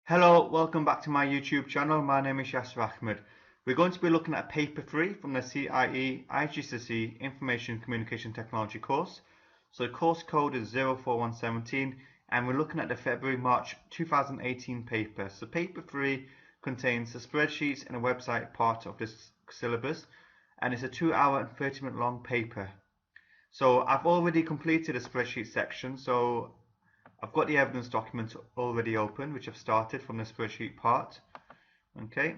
Hello, welcome back to my YouTube channel. My name is YAHMAD. We're going to be looking at paper 3 from the CIE IGCSE Information Communication Technology course. So the course code is 04117 and we're looking at the February-March 2018 paper. So paper 3 contains the spreadsheets and a website part of this syllabus, and it's a 2-hour and 30-minute long paper. So I've already completed the spreadsheet section, so I've got the evidence document already open, which I've started from the spreadsheet part. Okay,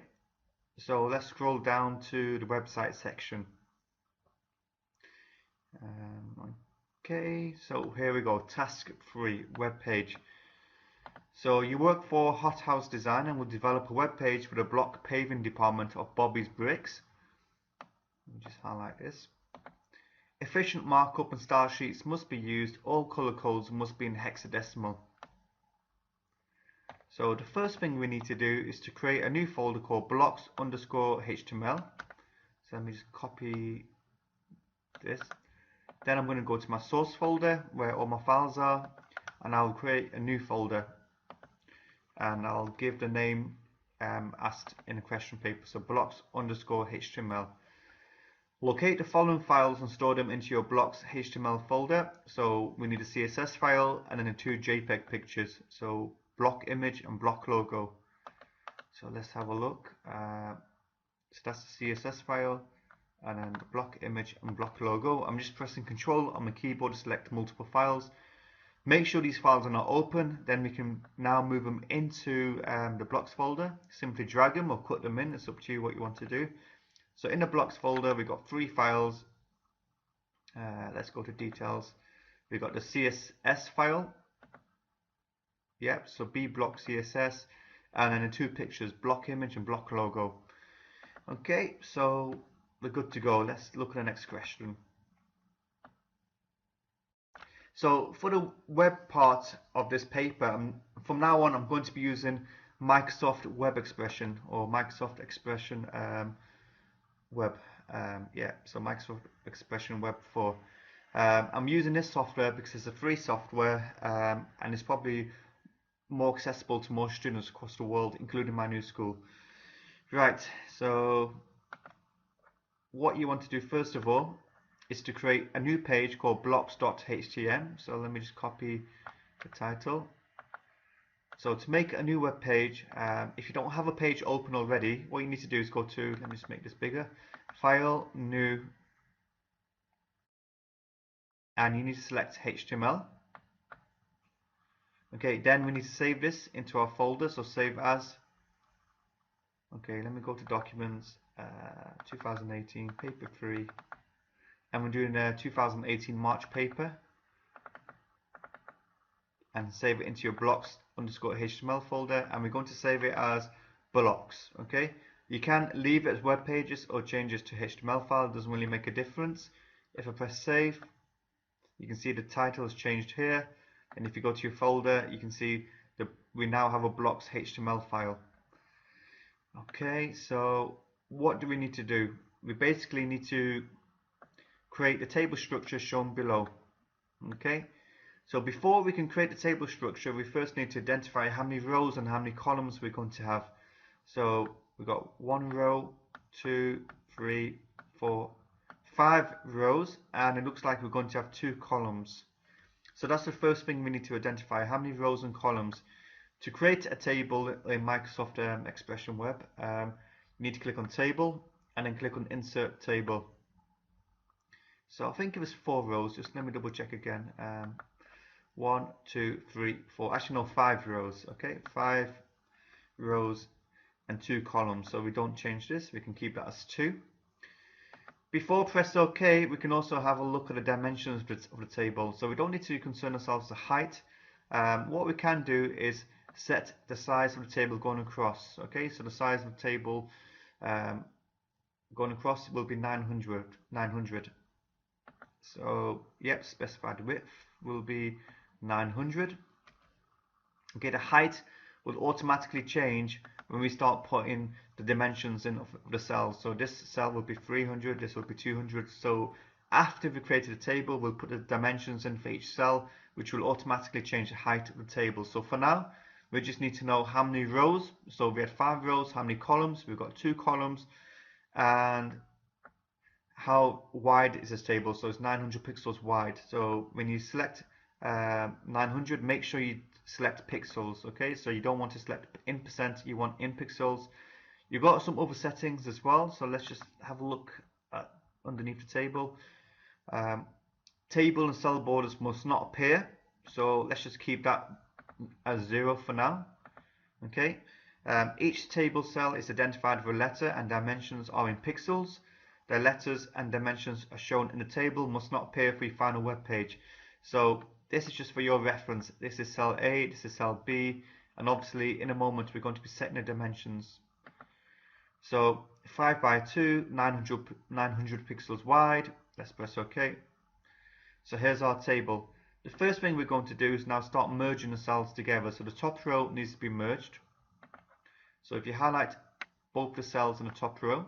so let's scroll down to the website section. Okay, so here we go, task 3, web page. So you work for Hothouse Design and will develop a web page for the block paving department of Bobby's Bricks. Let me just highlight this. Efficient markup and style sheets must be used. All color codes must be in hexadecimal. So the first thing we need to do is to create a new folder called blocks_html. So let me just copy this. Then I'm going to go to my source folder where all my files are, and I'll create a new folder, and I'll give the name asked in a question paper. So blocks_html. Locate the following files and store them into your blocks.html folder. So we need a CSS file and then the 2 JPEG pictures. So block image and block logo. So let's have a look. So that's the CSS file and then the block image and block logo. I'm just pressing Control on my keyboard to select multiple files. Make sure these files are not open. Then we can now move them into the blocks folder. Simply drag them or cut them in. It's up to you what you want to do. So in the blocks folder, we've got 3 files. Let's go to details. We've got the CSS file. Yep, so B-block CSS. And then the 2 pictures, block image and block logo. Okay, so we're good to go. Let's look at the next question. So for the web part of this paper, from now on, I'm going to be using Microsoft Web Expression or Microsoft Expression Web. So Microsoft Expression Web 4. I'm using this software because it's a free software and it's probably more accessible to most students across the world, including my new school. Right, so what you want to do first of all is to create a new page called blocks.htm. So let me just copy the title. So to make a new web page, if you don't have a page open already, what you need to do is go to, let me just make this bigger, File, New, and you need to select HTML. Okay, then we need to save this into our folder, so save as. Okay, let me go to Documents, 2018, Paper 3, and we're doing a 2018 March paper, and save it into your blocks_html folder, and we're going to save it as blocks. Okay, you can leave it as web pages or change it to HTML file. It doesn't really make a difference. If I press save, you can see the title has changed here, and if you go to your folder, you can see that we now have a blocks.html file. Okay, so what do we need to do? We basically need to create the table structure shown below. Okay, so before we can create the table structure, we first need to identify how many rows and how many columns we're going to have. So we've got 1 row, 2, 3, 4, 5 rows, and it looks like we're going to have 2 columns. So that's the first thing we need to identify, how many rows and columns. To create a table in Microsoft Expression Web, you need to click on Table and then click on Insert Table. So I think it was 4 rows, just let me double check again. 1, 2, 3, 4, actually no, 5 rows. Okay, 5 rows and 2 columns, so we don't change this, we can keep that as 2. Before press OK, we can also have a look at the dimensions of the table. So we don't need to concern ourselves with the height. What we can do is set the size of the table going across. Okay, so the size of the table going across will be 900. So yep, specified width will be 900. Okay, the height will automatically change when we start putting the dimensions in of the cells. So this cell will be 300, this will be 200. So after we created a table, we'll put the dimensions in for each cell, which will automatically change the height of the table. So for now, We just need to know how many rows. So we had 5 rows, how many columns? We've got 2 columns, and how wide is this table? So it's 900 pixels wide. So when you select 900, make sure you select pixels, okay? So you don't want to select in percent, you want in pixels. You've got some other settings as well, so let's just have a look at underneath the table. Table and cell borders must not appear, so let's just keep that as 0 for now. Okay. Each table cell is identified with a letter and dimensions are in pixels. The letters and dimensions are shown in the table must not appear for your final web page. So this is just for your reference. This is cell A, this is cell B, and obviously in a moment we're going to be setting the dimensions. So 5 by 2, 900 pixels wide. Let's press OK. So here's our table. The first thing we're going to do is now start merging the cells together. So the top row needs to be merged. So if you highlight both the cells in the top row,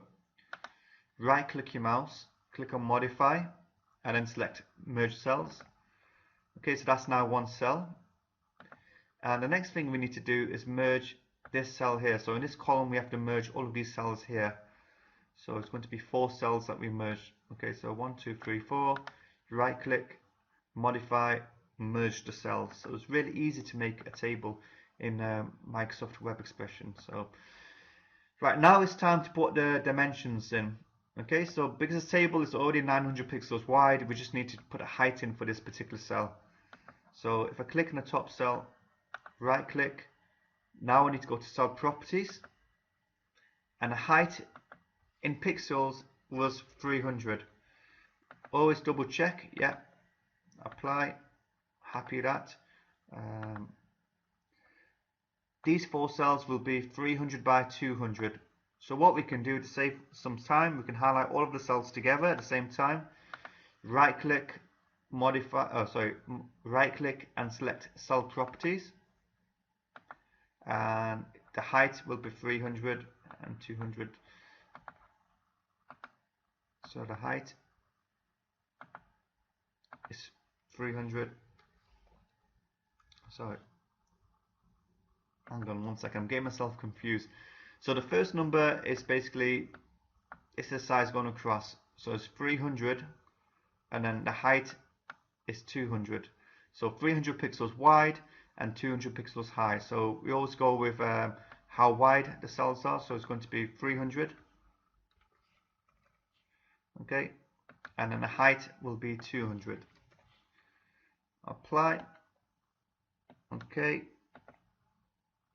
right click your mouse, click on modify, and then select merge cells. Okay, so that's now one cell. And the next thing we need to do is merge this cell here. So in this column we have to merge all of these cells here. So it's going to be 4 cells that we merge. Okay, so 1, 2, 3, 4. Right click, modify, merge the cells. So it's really easy to make a table in Microsoft Web Expression. So right now it's time to put the dimensions in. Okay, so because the table is already 900 pixels wide, we just need to put a height in for this particular cell. So if I click on the top cell, right click, now I need to go to cell properties, and the height in pixels was 300. Always double check, yeah, apply, happy with that. These 4 cells will be 300 by 200. So what we can do to save some time, we can highlight all of the cells together at the same time. Right click, right click and select cell properties. And the height will be 300 and 200. So the height is 300. Sorry. Hang on one second, I'm getting myself confused. So the first number is basically, it's the size going across. So it's 300 and then the height is 200. So 300 pixels wide and 200 pixels high. So we always go with how wide the cells are. So it's going to be 300. Okay. And then the height will be 200. Apply. Okay.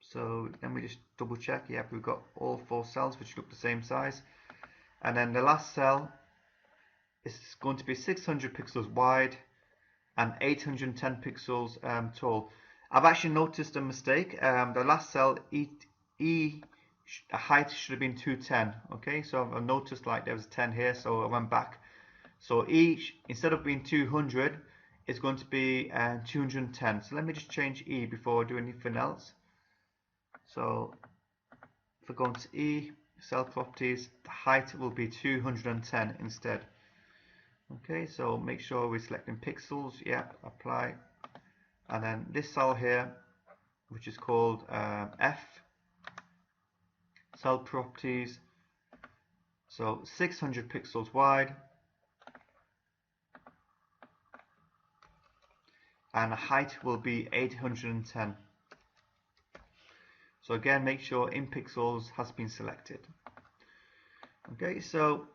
So then we just double check, yeah, we've got all 4 cells which look the same size. And then the last cell is going to be 600 pixels wide and 810 pixels tall. I've actually noticed a mistake. The last cell, height should have been 210. Okay, so I've noticed like there was a 10 here, so I went back. So each, instead of being 200, it's going to be 210. So let me just change E before I do anything else. So if I go into E, cell properties, the height will be 210 instead. Okay, so make sure we're selecting pixels, yeah, apply. And then this cell here, which is called F, cell properties, so 600 pixels wide, and the height will be 810. So again, make sure in pixels has been selected. Okay, so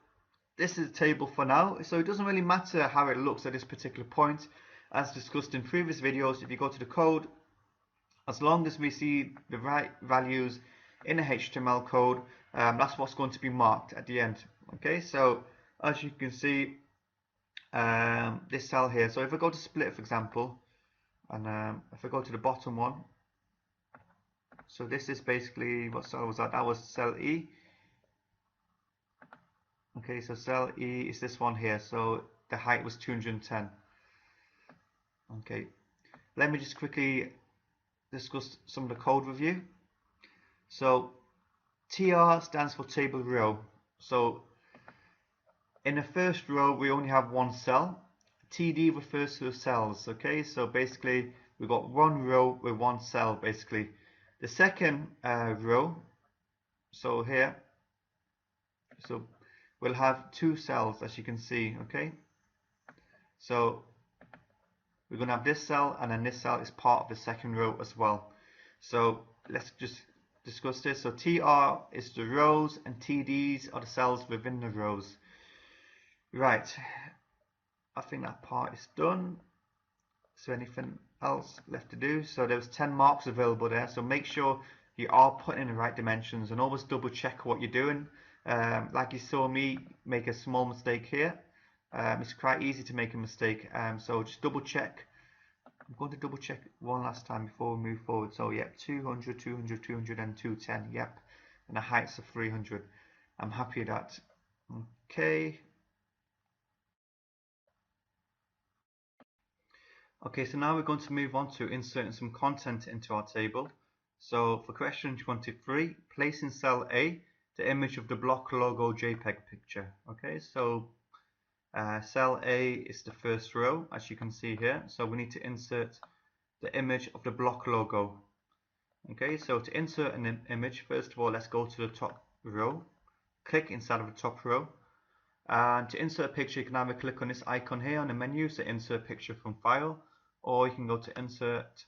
this is the table for now. So it doesn't really matter how it looks at this particular point. As discussed in previous videos, if you go to the code, as long as we see the right values in the HTML code, that's what's going to be marked at the end. Okay, so as you can see, this cell here, so if I go to split, for example, and if I go to the bottom one, so this is basically, what cell was that? That was cell E. Okay, so cell E is this one here, so the height was 210. Okay, let me just quickly discuss some of the code with you. So TR stands for table row. So in the first row we only have one cell. TD refers to the cells. Okay, so basically we've got one row with one cell basically. The second row, so here, so we'll have two cells, as you can see. Okay, so we're going to have this cell, and then this cell is part of the second row as well. So let's just discuss this. So TR is the rows and TDs are the cells within the rows. Right, I think that part is done. So anything else left to do? So there's 10 marks available there, so make sure you are putting in the right dimensions and always double check what you're doing. Like you saw me make a small mistake here. It's quite easy to make a mistake, so just double check. I'm going to double check one last time before we move forward. So yep, 200, 200, 200 and 210, yep, and the heights of 300. I'm happy with that. Okay. Okay, so now we're going to move on to inserting some content into our table. So for question 23, place in cell A the image of the block logo JPEG picture. Okay, so cell A is the first row, as you can see here. So we need to insert the image of the block logo. Okay, so to insert an image, first of all, let's go to the top row, click inside of the top row. And to insert a picture, you can either click on this icon here on the menu, so insert picture from file, or you can go to insert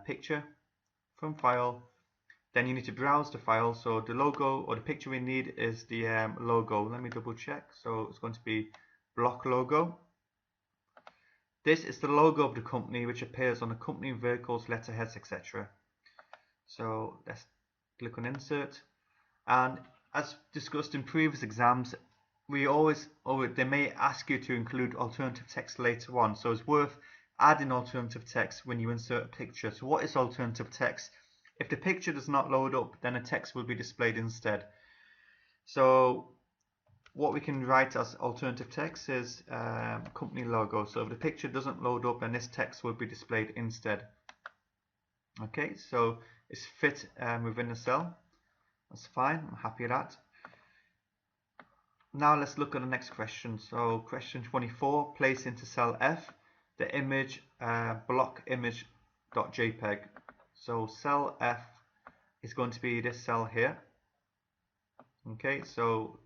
picture from file. Then you need to browse the file. So the logo or the picture we need is the logo. Let me double check. So it's going to be block logo. This is the logo of the company, which appears on the company vehicles, letterheads, etc. So let's click on insert. And as discussed in previous exams, they may ask you to include alternative text later on, so it's worth adding alternative text when you insert a picture. So what is alternative text? If the picture does not load up, then a text will be displayed instead. So what we can write as alternative text is company logo. So if the picture doesn't load up, then this text will be displayed instead. Okay, so it's fit within the cell. That's fine, I'm happy with that. Now let's look at the next question. So question 24, place into cell F the image block image.jpg. So cell F is going to be this cell here. Okay, so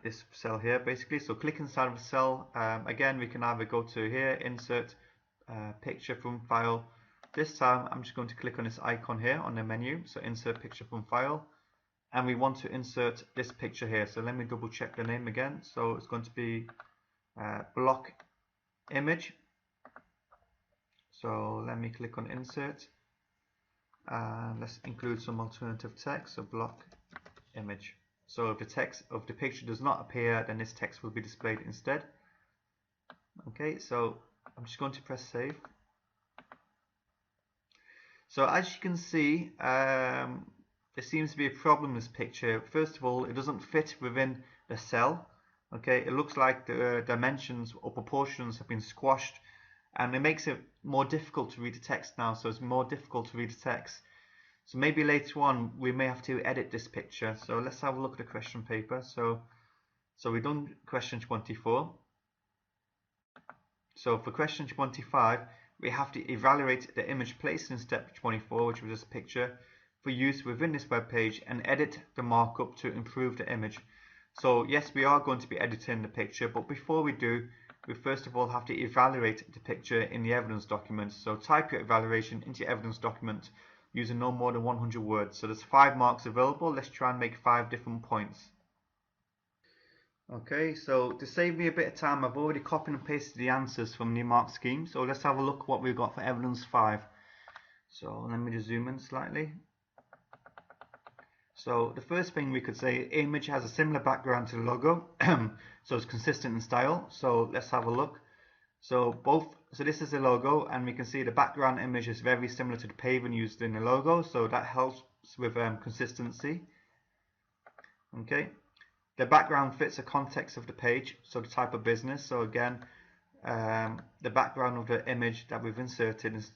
this cell here basically. So click inside of the cell. Again, we can either go to here, insert picture from file. This time I'm just going to click on this icon here on the menu. So insert picture from file. And we want to insert this picture here. So let me double check the name again. So it's going to be block image. So let me click on insert. And let's include some alternative text. So block image. So if the text of the picture does not appear, then this text will be displayed instead. Okay, so I'm just going to press save. So as you can see, there seems to be a problem in this picture. First of all, it doesn't fit within the cell. Okay, it looks like the dimensions or proportions have been squashed, and it makes it more difficult to read the text now. So it's more difficult to read the text. So maybe later on we may have to edit this picture. So let's have a look at the question paper. So we've done question 24. So for question 25, we have to evaluate the image placed in step 24, which was this picture, for use within this web page, and edit the markup to improve the image. So yes, we are going to be editing the picture, but before we do, we first of all have to evaluate the picture in the evidence document. So type your evaluation into your evidence document using no more than 100 words. So there's 5 marks available. Let's try and make 5 different points. Okay, so to save me a bit of time, I've already copied and pasted the answers from the mark scheme. So let's have a look what we've got for evidence 5. So let me just zoom in slightly. So the first thing we could say, image has a similar background to the logo, so it's consistent in style. So let's have a look. So this is the logo, and we can see the background image is very similar to the pavement used in the logo, so that helps with consistency. Okay, the background fits the context of the page, so the type of business. So again, the background of the image that we've inserted is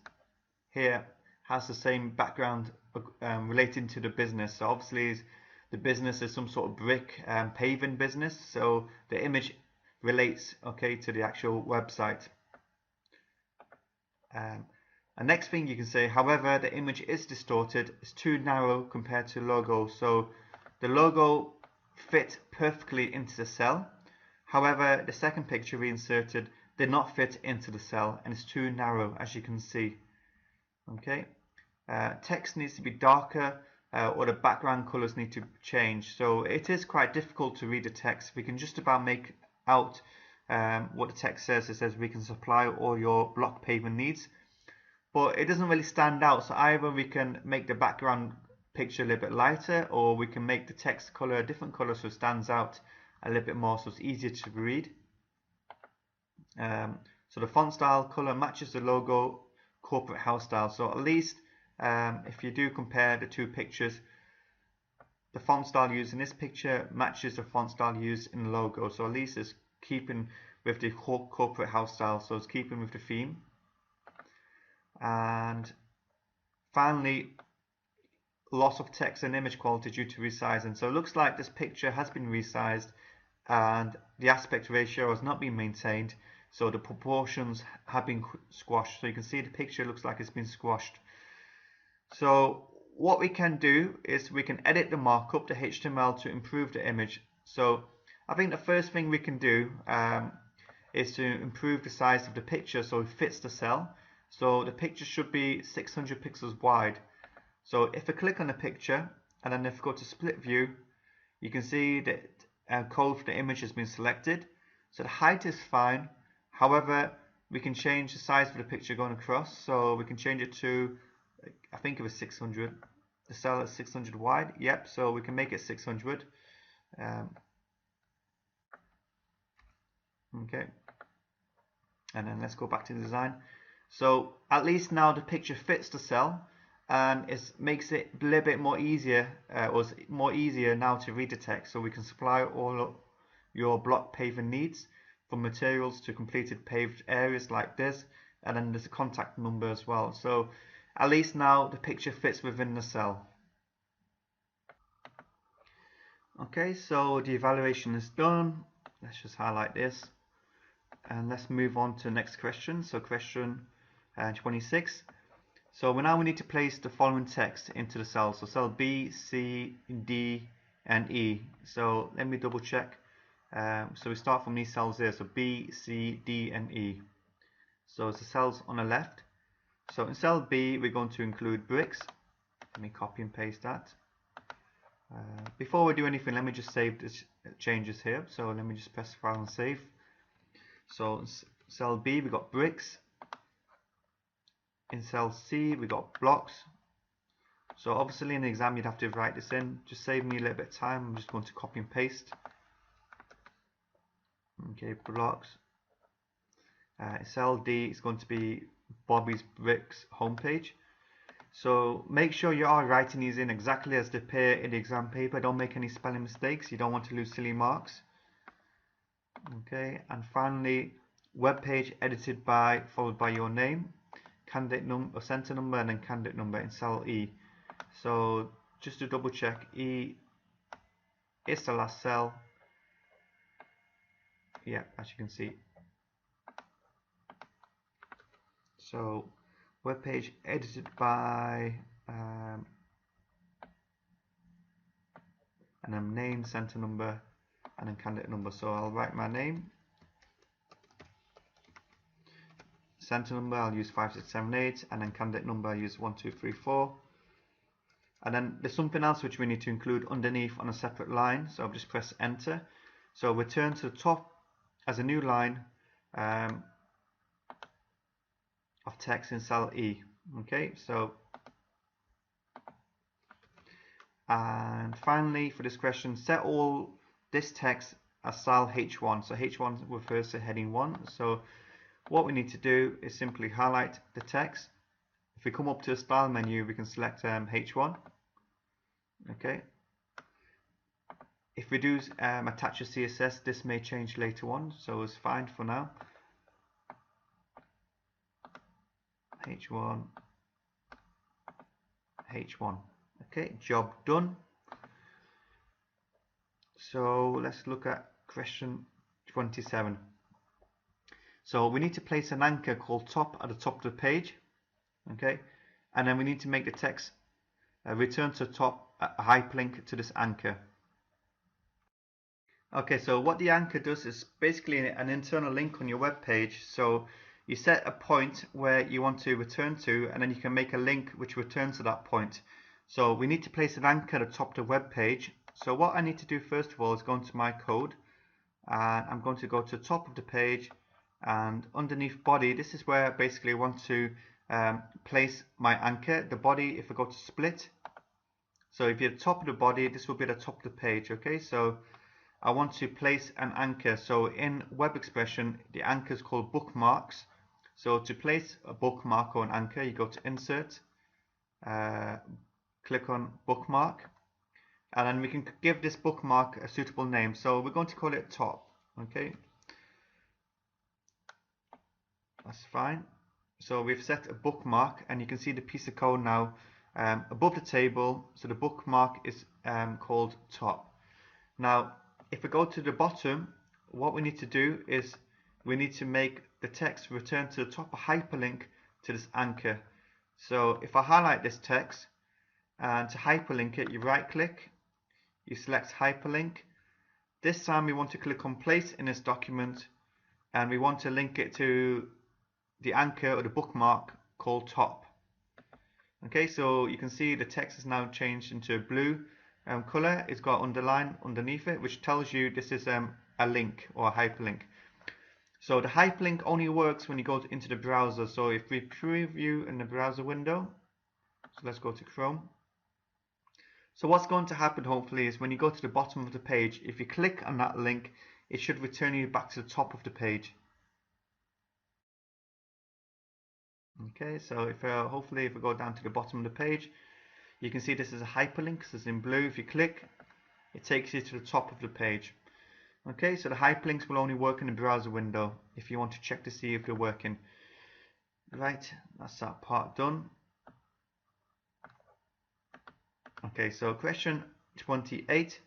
here has the same background relating to the business. So obviously the business is some sort of brick paving business, so the image relates to the actual website. And next thing you can say, however, the image is distorted, it's too narrow compared to logo. So the logo fit perfectly into the cell. However, the second picture we inserted did not fit into the cell and it's too narrow, as you can see. Okay, text needs to be darker or the background colors need to change. So it is quite difficult to read the text. We can just about make out what the text says. It says we can supply all your block pavement needs, but it doesn't really stand out. So either we can make the background picture a little bit lighter, or we can make the text color a different color so it stands out a little bit more, so it's easier to read. So the font style color matches the logo corporate house style. So at least if you do compare the two pictures, the font style used in this picture matches the font style used in the logo. So at least it's keeping with the corporate house style, so it's keeping with the theme. And finally, loss of text and image quality due to resizing. So it looks like this picture has been resized and the aspect ratio has not been maintained, so the proportions have been squashed. So you can see the picture looks like it's been squashed. So what we can do is we can edit the markup, the HTML, to improve the image. So I think the first thing we can do is to improve the size of the picture so it fits the cell. So the picture should be 600 pixels wide. So if I click on the picture and then if I go to split view, you can see that code for the image has been selected. So the height is fine. However, we can change the size of the picture going across. So we can change it to, I think it was 600. The cell is 600 wide. Yep, so we can make it 600. Okay. And then let's go back to the design. So at least now the picture fits the cell and it makes it a little bit more easier, more easier now to read the text. So we can supply all your block paving needs, from materials to completed paved areas like this, and then there's a contact number as well. So at least now the picture fits within the cell. Okay, so the evaluation is done. Let's just highlight this and let's move on to the next question. So question 26. So now we need to place the following text into the cell. So cell B, C, D, and E. So let me double check. So we start from these cells here. So B, C, D, and E. So it's the cells on the left. So in cell B, we're going to include bricks. Let me copy and paste that. Before we do anything, let me just save the changes here. So let me just press file and save. So in cell B, we got bricks. In cell C, we got blocks. So obviously in the exam, you'd have to write this in. Just save me a little bit of time. I'm just going to copy and paste. Okay, blocks. Cell D is going to be Bobby's Bricks homepage. So make sure you are writing these in exactly as they appear in the exam paper. Don't make any spelling mistakes. You don't want to lose silly marks. Okay, and finally, web page edited by, followed by your name, candidate number, center number, and then candidate number in cell E. So just to double check, E is the last cell. Yeah, as you can see. So web page edited by, and then name, center number, and then candidate number. So I'll write my name. Center number I'll use 5678, and then candidate number I'll use 1234. And then there's something else which we need to include underneath on a separate line. So I'll just press enter. So return to the top as a new line of text in cell E. Okay, so and finally for this question, set all this text as cell H1. So H1 refers to heading 1. So what we need to do is simply highlight the text. If we come up to the style menu, we can select H1. Okay. If we do attach a CSS, this may change later on, so it's fine for now. H1, H1. Okay, job done. So let's look at question 27. So we need to place an anchor called top at the top of the page. Okay, and then we need to make the text return to top a hyperlink to this anchor. Okay, so what the anchor does is basically an internal link on your web page. So you set a point where you want to return to, and then you can make a link which returns to that point. So we need to place an anchor at the top of the web page. So what I need to do first of all is go into my code, and I'm going to go to the top of the page, and underneath body, this is where basically I want to place my anchor. The body, if I go to split, so if you're at the top of the body, this will be at the top of the page. Okay, so I want to place an anchor. So in web expression, the anchor is called bookmarks. So to place a bookmark or an anchor, you go to insert, click on bookmark, and then we can give this bookmark a suitable name. So we're going to call it top. Okay, that's fine. So we've set a bookmark, and you can see the piece of code now above the table. So the bookmark is called top. Now if we go to the bottom, what we need to do is we need to make the text return to the top a hyperlink to this anchor. So if I highlight this text, and to hyperlink it, you right click, you select hyperlink. This time we want to click on place in this document, and we want to link it to the anchor or the bookmark called top. Okay, so you can see the text is now changed into blue color. It's got underline underneath it, which tells you this is a link or a hyperlink. So the hyperlink only works when you go into the browser. So if we preview in the browser window, so let's go to Chrome. So what's going to happen hopefully is when you go to the bottom of the page, if you click on that link, it should return you back to the top of the page. Okay, so if hopefully if we go down to the bottom of the page, you can see this is a hyperlink. So it's in blue. If you click, it takes you to the top of the page. Okay, so the hyperlinks will only work in the browser window if you want to check to see if they're working. Right, that's that part done. Okay, so question 28,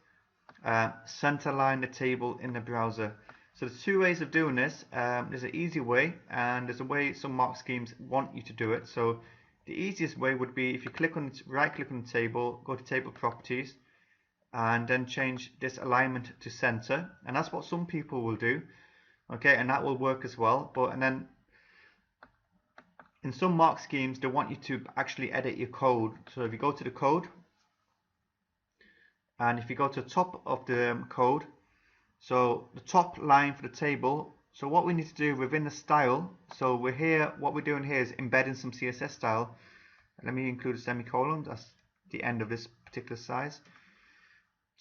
centerline the table in the browser. So there's two ways of doing this. There's an easy way, and there's a way some mark schemes want you to do it. So the easiest way would be if you click on right click on the table, go to table properties, and then change this alignment to center, and that's what some people will do. Okay, and that will work as well. And then in some mark schemes they want you to actually edit your code. So if you go to the code, and if you go to the top of the code, so the top line for the table, so what we need to do within the style, so we're here, what we're doing here is embedding some CSS style. Let me include a semicolon, that's the end of this particular size.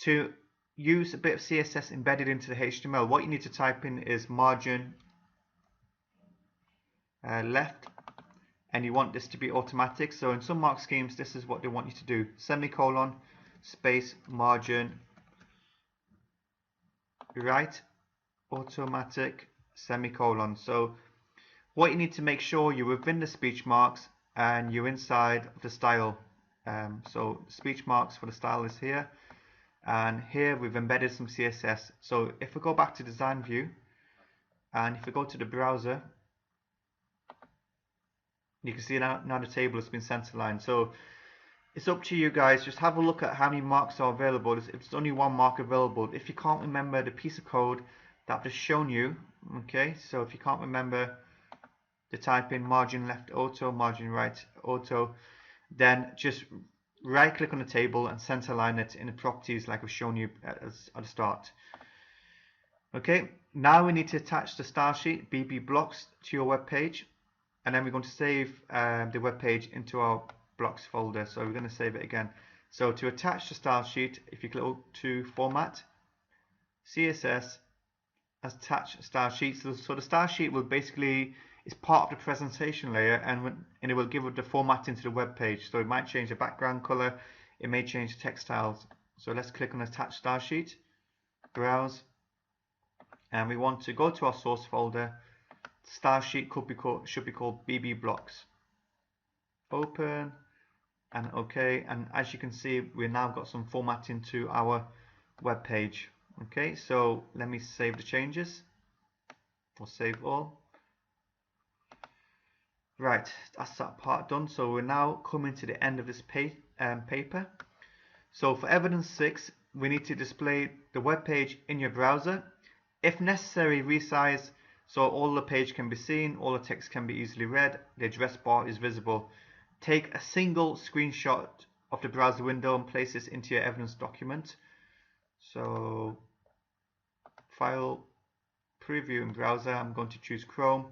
To use a bit of CSS embedded into the HTML, what you need to type in is margin left, and you want this to be automatic. So in some mark schemes, this is what they want you to do: semicolon, space, margin right, automatic, semicolon. So what you need to make sure you're within the speech marks and you're inside of the style. So speech marks for the style is here, and here we've embedded some CSS. So if we go back to design view, and if we go to the browser, you can see now the table has been centerlined. So it's up to you guys. Just have a look at how many marks are available. If there's only one mark available, if you can't remember the piece of code that I've just shown you, okay, so if you can't remember to type in margin left auto, margin right auto, then just right click on the table and center line it in the properties like I've shown you at the start. Okay, now we need to attach the style sheet BB blocks to your web page, and then we're going to save the web page into our blocks folder. So we're going to save it again. So to attach the style sheet, if you go to format, CSS, attach style sheet. So the style sheet will basically is part of the presentation layer, and it will give the format into the web page. So it might change the background color, it may change the text styles. So let's click on attach style sheet, browse, and we want to go to our source folder. Style sheet should be called BB blocks. Open and OK, and as you can see, we've now got some formatting to our web page. Okay, so let me save the changes, or save all. Right, that's that part done. So we're now coming to the end of this paper. So for evidence 6, we need to display the web page in your browser. If necessary, resize so all the page can be seen, all the text can be easily read, the address bar is visible. Take a single screenshot of the browser window and place this into your evidence document. So file, preview in browser, I'm going to choose Chrome.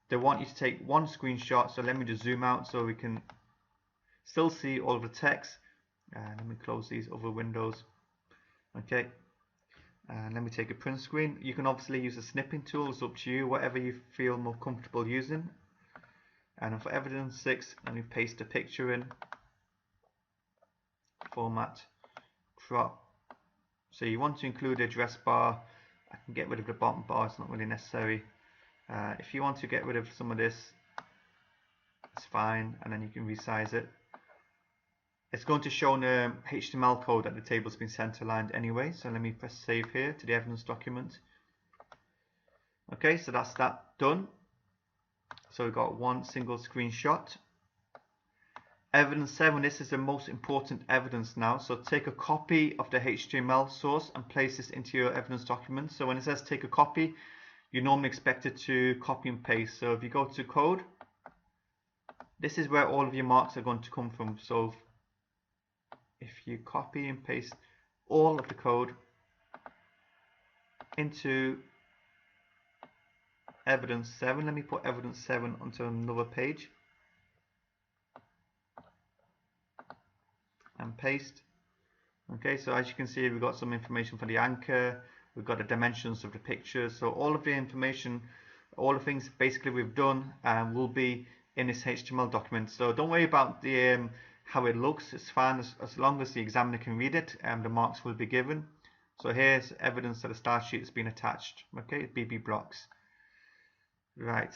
They want you to take one screenshot, so let me just zoom out so we can still see all of the text. Let me close these other windows. Okay, and let me take a print screen. You can obviously use a snipping tool, it's up to you, whatever you feel more comfortable using. And for evidence 6, let me paste a picture in, format, crop. So you want to include the address bar. I can get rid of the bottom bar, it's not really necessary. If you want to get rid of some of this, it's fine, and then you can resize it. It's going to show an HTML code that the table's been center aligned anyway, so let me press save here to the evidence document. Okay, so that's that done. So we've got one single screenshot. Evidence 7, this is the most important evidence now. So take a copy of the HTML source and place this into your evidence document. So when it says take a copy, you normally expect it to copy and paste. So if you go to code, this is where all of your marks are going to come from. So if you copy and paste all of the code into evidence 7, let me put evidence 7 onto another page and paste. Okay, so as you can see, we've got some information for the anchor, we've got the dimensions of the picture, so all of the information, all the things basically we've done will be in this HTML document. So don't worry about the how it looks, it's fine as long as the examiner can read it, and the marks will be given. So here's evidence that the style sheet has been attached. Okay, BB blocks. Right,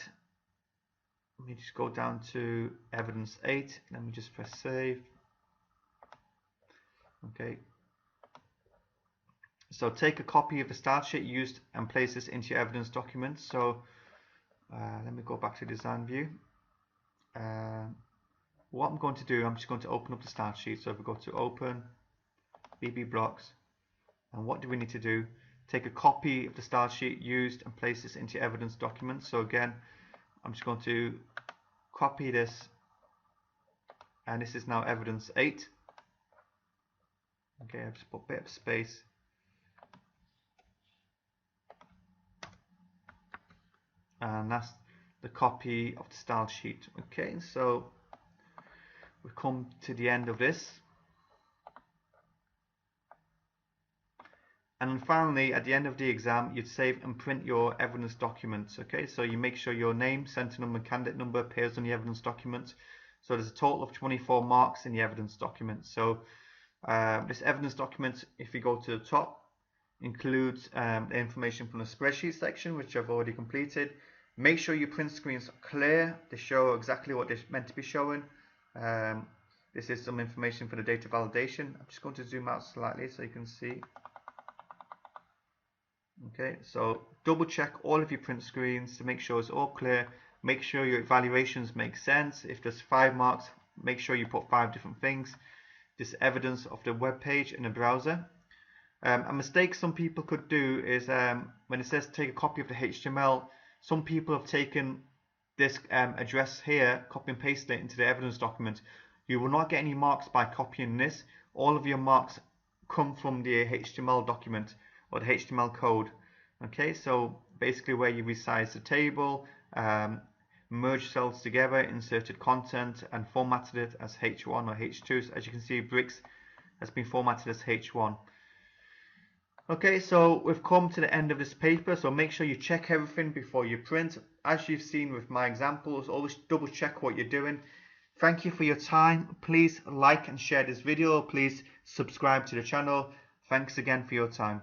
let me just go down to evidence 8, let me just press save. Okay, so take a copy of the style sheet used and place this into your evidence document. So let me go back to design view. What I'm going to do, I'm just going to open up the style sheet. So if we go to open, BB blocks, and what do we need to do? Take a copy of the style sheet used and place this into your evidence document. So again, I'm just going to copy this, and this is now evidence 8. Okay, I've just put a bit of space. And that's the copy of the style sheet. Okay, so we've come to the end of this. And then finally, at the end of the exam, you'd save and print your evidence documents. Okay, so you make sure your name, center number, and candidate number appears on the evidence document. So there's a total of 24 marks in the evidence document. So this evidence document, if you go to the top, includes the information from the spreadsheet section, which I've already completed. Make sure your print screens are clear, they show exactly what they're meant to be showing. This is some information for the data validation. I'm just going to zoom out slightly so you can see. Okay, so double check all of your print screens to make sure it's all clear. Make sure your evaluations make sense. If there's 5 marks, make sure you put 5 different things. This evidence of the web page in the browser. A mistake some people could do is when it says take a copy of the HTML, some people have taken this address here, copy and paste it into the evidence document. You will not get any marks by copying this. All of your marks come from the HTML document or the HTML code. Okay, so basically where you resize the table, merged cells together, inserted content, and formatted it as H1 or H2. So as you can see, bricks has been formatted as H1. Okay, so we've come to the end of this paper, so make sure you check everything before you print. As you've seen with my examples, always double check what you're doing. Thank you for your time. Please like and share this video. Please subscribe to the channel. Thanks again for your time.